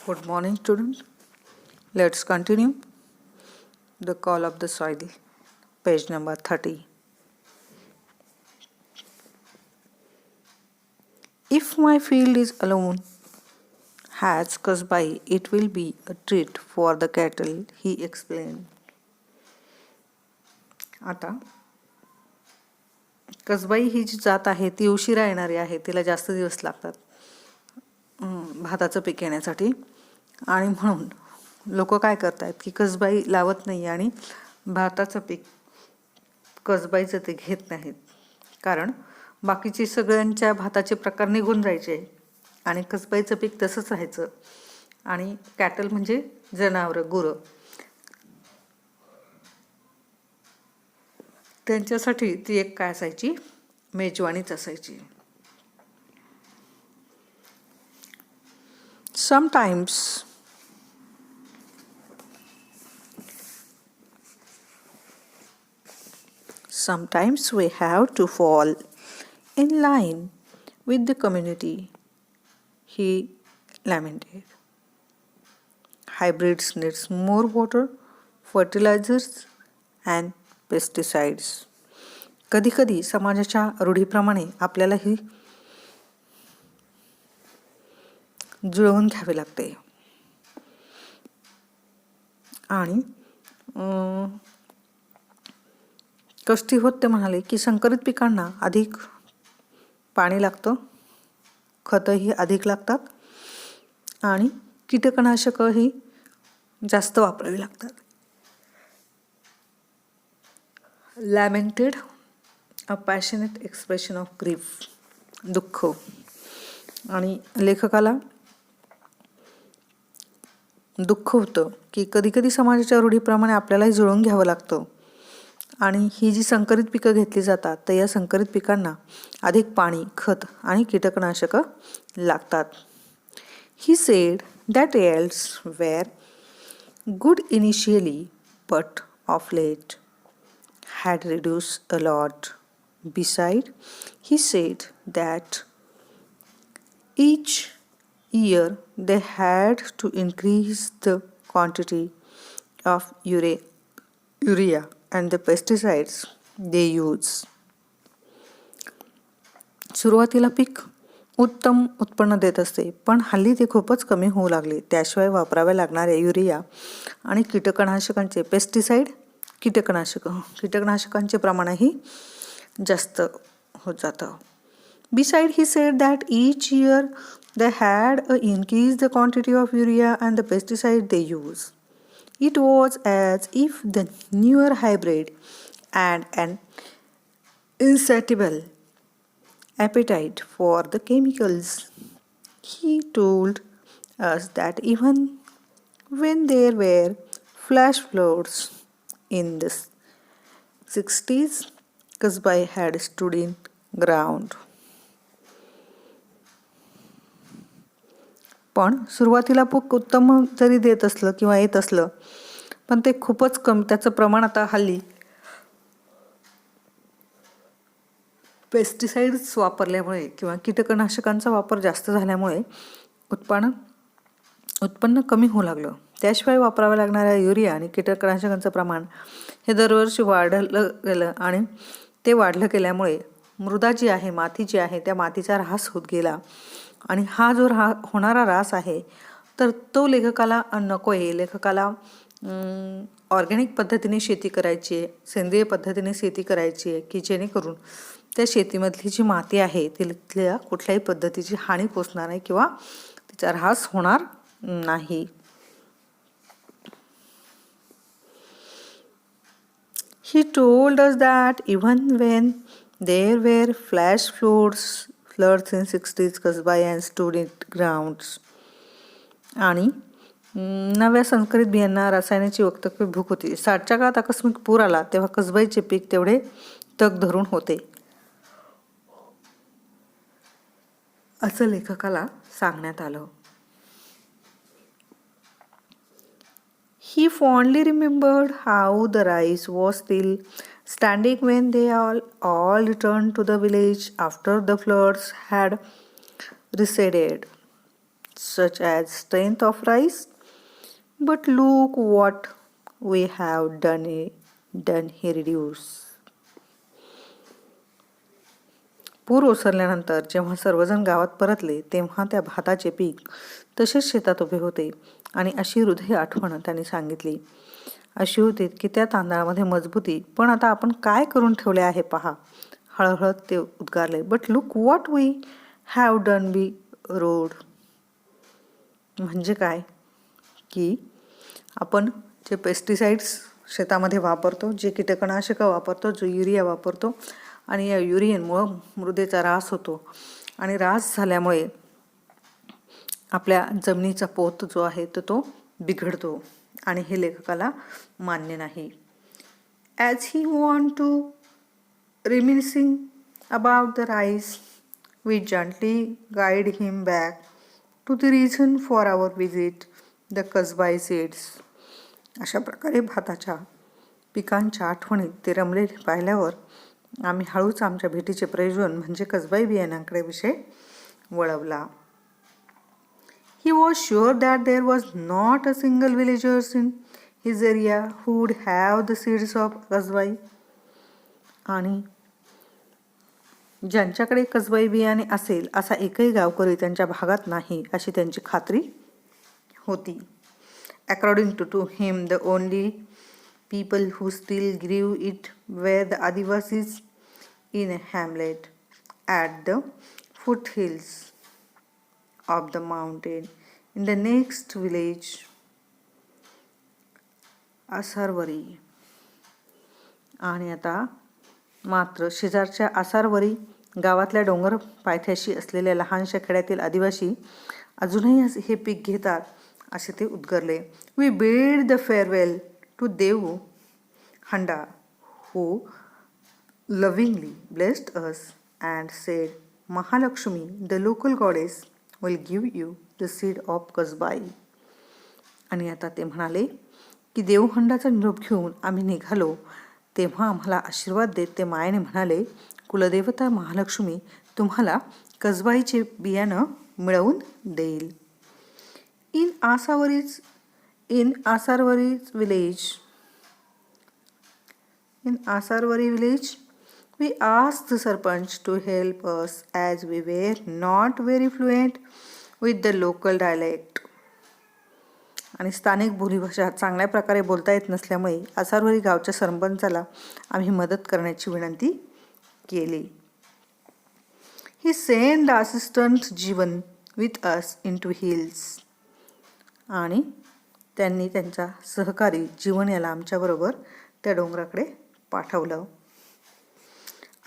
Good morning, students. Let's continue the call of the soil, page number 30. If my field is alone, has Kasbai, it will be a treat for the cattle, he explained. आता कसबाई ही जी जात आहे ती उशिरा येणारी आहे, तिला जास्त दिवस लागतात भाताचं पीक येण्यासाठी, आणि म्हणून लोक काय करतात की कसबाई लावत नाही आणि भाताचं पीक कसबाईचं ते घेत नाहीत, कारण बाकीचे सगळ्यांच्या भाताचे प्रकार निघून जायचे आणि कसबाईचं पीक तसंच राहायचं. आणि कॅटल म्हणजे जनावरं, गुरं, त्यांच्यासाठी ती एक काय असायची, मेजवानीच असायची. Sometimes we have to fall in line with the community, he lamented. Hybrids needs more water, fertilizers and pesticides. कधी समाजाच्या रूढीप्रमाणे आपल्यालाही जुळवून घ्यावे लागते. आणि कष्टी होत ते म्हणाले की संकरित पिकांना अधिक पाणी लागतं, खतंही अधिक लागतात आणि कीटकनाशकही जास्त वापरावी लागतात. लॅमेंटेड, अ पॅशनेट एक्सप्रेशन ऑफ ग्रीफ, दुःख. आणि लेखकाला दुःख होतं की कधी समाजाच्या रूढीप्रमाणे आपल्यालाही जुळवून घ्यावं लागतं आणि ही जी संकरित पिकं घेतली जातात तर या संकरित पिकांना अधिक पाणी, खत आणि कीटकनाशकं लागतात. He said that yields were good initially but of late had reduced a lot. Besides, he said that each year they had to increase the quantity of urea and the pesticides they use. सुरुवातीला पीक उत्तम उत्पन्न देत असते, पण हल्ली ते खूपच कमी होऊ लागले. त्याशिवाय वापराव्या लागणाऱ्या युरिया आणि कीटकनाशकांचे कीटकनाशकांचे प्रमाणही जास्त होत जातं. Besides, he said that each year they had increased the quantity of urea and the pesticide they use. It was as if the newer hybrid and an insatiable appetite for the chemicals. He told us that even when there were flash floods in the 60s, Kasbai had stood in ground. पण सुरुवातीला पीक उत्तम जरी देत असलं किंवा येत असलं, पण ते खूपच कमी, त्याचं प्रमाण आता हल्ली पेस्टिसाइड्स वापरल्यामुळे किंवा कीटकनाशकांचा वापर जास्त झाल्यामुळे उत्पन्न कमी होऊ लागलं. त्याशिवाय वापरावं लागणाऱ्या युरिया आणि कीटकनाशकांचं प्रमाण हे दरवर्षी वाढलं गेलं आणि ते वाढलं गेल्यामुळे मृदा जी आहे, माती जी आहे, त्या मातीचा ऱ्हास होत गेला. आणि हा जो होणारा ऱ्हास आहे तर तो लेखकाला नको आहे. लेखकाला ऑर्गॅनिक पद्धतीने शेती करायची आहे, सेंद्रिय पद्धतीने शेती करायची आहे, की जेणेकरून त्या शेतीमधली जी माती आहे तिथल्या कुठल्याही पद्धतीची हानी पोचणार नाही किंवा तिचा ऱ्हास होणार नाही. He told us that even when there were flash floods in 60s, Kasbai and stood in grounds. आणि नव्या संकरित बियांना रासायनाची वक्तव्य भूक होती. 60च्या काळात आकस्मिक पूर आला तेव्हा कसबाईचे पीक तेवढे तग धरून होते, असं लेखकाला सांगण्यात आलं. He fondly remembered how the rice was still standing when they all returned to the village after the floods had receded. such as strength of rice. But look what we have done, he reduced. पूर ओसरल्यानंतर जेव्हा सर्वजण गावात परतले तेव्हा त्या भाताचे पीक तसेच शेतात उभे होते आणि अशी हृदय आठवण त्यांनी सांगितली. अशी होती की त्या तांदळामध्ये मजबूती, पण आता आपण काय करून ठेवले आहे पहा. हळहळत ते उद्गारले. But look what we have done be road. म्हणजे काय की आपण जे पेस्टिसाइड्स शेतामध्ये वापरतो, जे कीटकनाशकं वापरतो, जो युरिया वापरतो आणि या युरियनमुळं मृदेचा ऱ्हास होतो आणि ऱ्हास झाल्यामुळे आपल्या जमिनीचा पोत जो आहे तो बिघडतो आणि हे लेखकाला मान्य नाही. As he want to reminiscing about the rice we gently guide him back to the reason for our visit the Kasbai seeds. अशा प्रकारे भाताच्या पिकांच्या आठवणीत ते रमलेले पाहिल्यावर आम्ही हळूच आमच्या भेटीचे प्रयोजन म्हणजे कसबाई बियाणांकडे विषय वळवला. He was sure that there was not a single villager in his area who would have the seeds of कसबाई. आणि ज्यांच्याकडे कसबाई बियाणे असेल असा एकही गावकरी त्यांच्या भागात नाही अशी त्यांची खात्री होती. According to him, the only people who still grew it were the Adivasis in a hamlet at the foothills of the mountain in the next village, आसारवरी. आणि आता मात्र शेजारच्या आसारवरी गावातल्या डोंगर पायथ्याशी असलेल्या लहानशा खेड्यातील आदिवासी अजूनही हे पीक घेतात असे ते उद्गारले. वी बिड द फेअरवेल टू देव हंडा who lovingly blessed us and said, Mahalakshmi, the local goddess, will give you the seed of कसबाई. आणि आता ते म्हणाले की देवहंडाचा निरोप घेऊन आम्ही निघालो तेव्हा आम्हाला आशीर्वाद देत ते मायेने म्हणाले, कुलदेवता महालक्ष्मी तुम्हाला कसबाईचे बियाणं मिळवून देईल. In Asarwari village, we asked the Sarpanch to help us as we were not very fluent with the local dialect. आणि स्थानिक बोलीभाषा चांगल्या प्रकारे बोलता येत नसल्यामुळे आसारवरी गावच्या सरपंचाला आम्ही मदत करण्याची विनंती केली. He sent the assistant Jeevan with us into hills. आणि त्यांनी त्यांचा सहकारी जीवन याला आमच्याबरोबर त्या डोंगराकडे पाठवलं.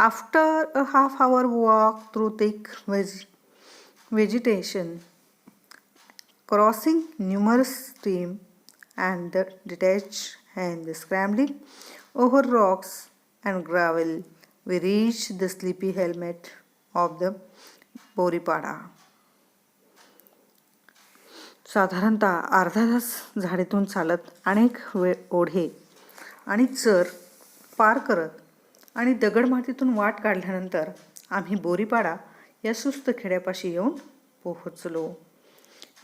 After a half hour walk through thick vegetation, crossing numerous streams and the detached and the scrambling over rocks and gravel, we reached the sleepy hamlet of the Boripada. साधारणतः अर्धा तास झाडीतून चालत अनेक ओढे आणि चर पार करत आणि दगडमातीतून वाट काढल्यानंतर आम्ही बोरीपाडा या सुस्त खेड्यापाशी येऊन पोहोचलो.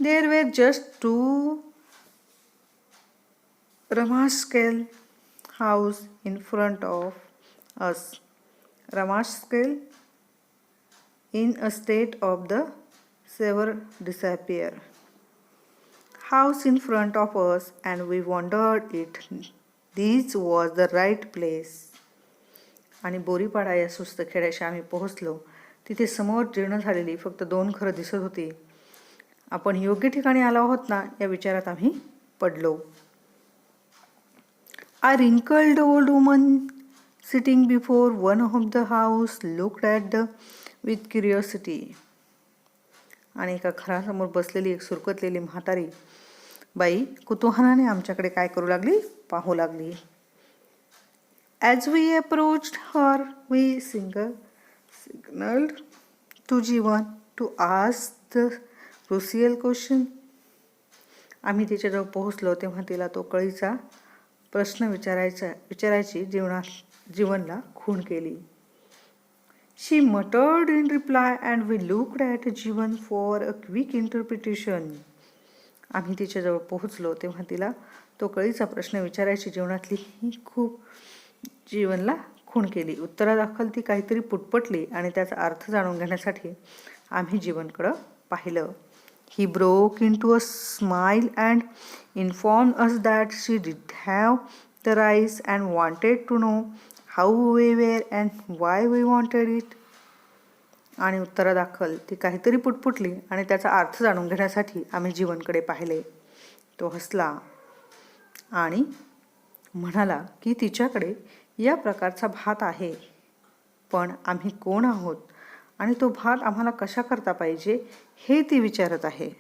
There were just 2 ramshackle houses in front of us. Ramshackle in a state of the sewer disappear. House in front of us and we wondered if this was the right place. आणि बोरीपाडा या सुस्त खेड्याशी आम्ही पोहोचलो. तिथे समोर जीर्ण झालेली फक्त 2 घरं दिसत होती. आपण योग्य ठिकाणी आलो आहोत ना या विचारात आम्ही पडलो. A wrinkled old woman sitting before one of the house looked at the with curiosity. आणि एका घरासमोर बसलेली एक सुरकतलेली म्हातारी बाई कुतूहलाने आमच्याकडे काय करू लागली पाहू लागली. As we approached her, we signaled to Jivan to ask the crucial question. आम्ही तिच्याजवळ पोहोचलो तेव्हा तिला तो कळीचा प्रश्न विचारायची जीवनला खूण केली. She muttered in reply and we looked at Jeevan for a quick interpretation. आम्ही तिच्याजवळ पोहोचलो तेव्हा तिला तो कळीचा प्रश्न विचारायची जीवनातली ही खूप जीवनला खूण केली. उत्तरादाखल ती काहीतरी पुटपटली आणि त्याचा अर्थ जाणून घेण्यासाठी आम्ही जीवनकडं पाहिलं. He broke into a smile and informed us that she did have the rice and wanted to know how we were and why we wanted it. आणि उत्तरादाखल ती काहीतरी पुटपुटली आणि त्याचा अर्थ जाणून घेण्यासाठी आम्ही जीवनकडे पाहिले. तो हसला आणि म्हणाला की तिच्याकडे या प्रकारचा भात आहे, पण आम्ही कोण आहोत आणि तो भात आम्हाला कशा करता पाहिजे हे ती विचारत आहे.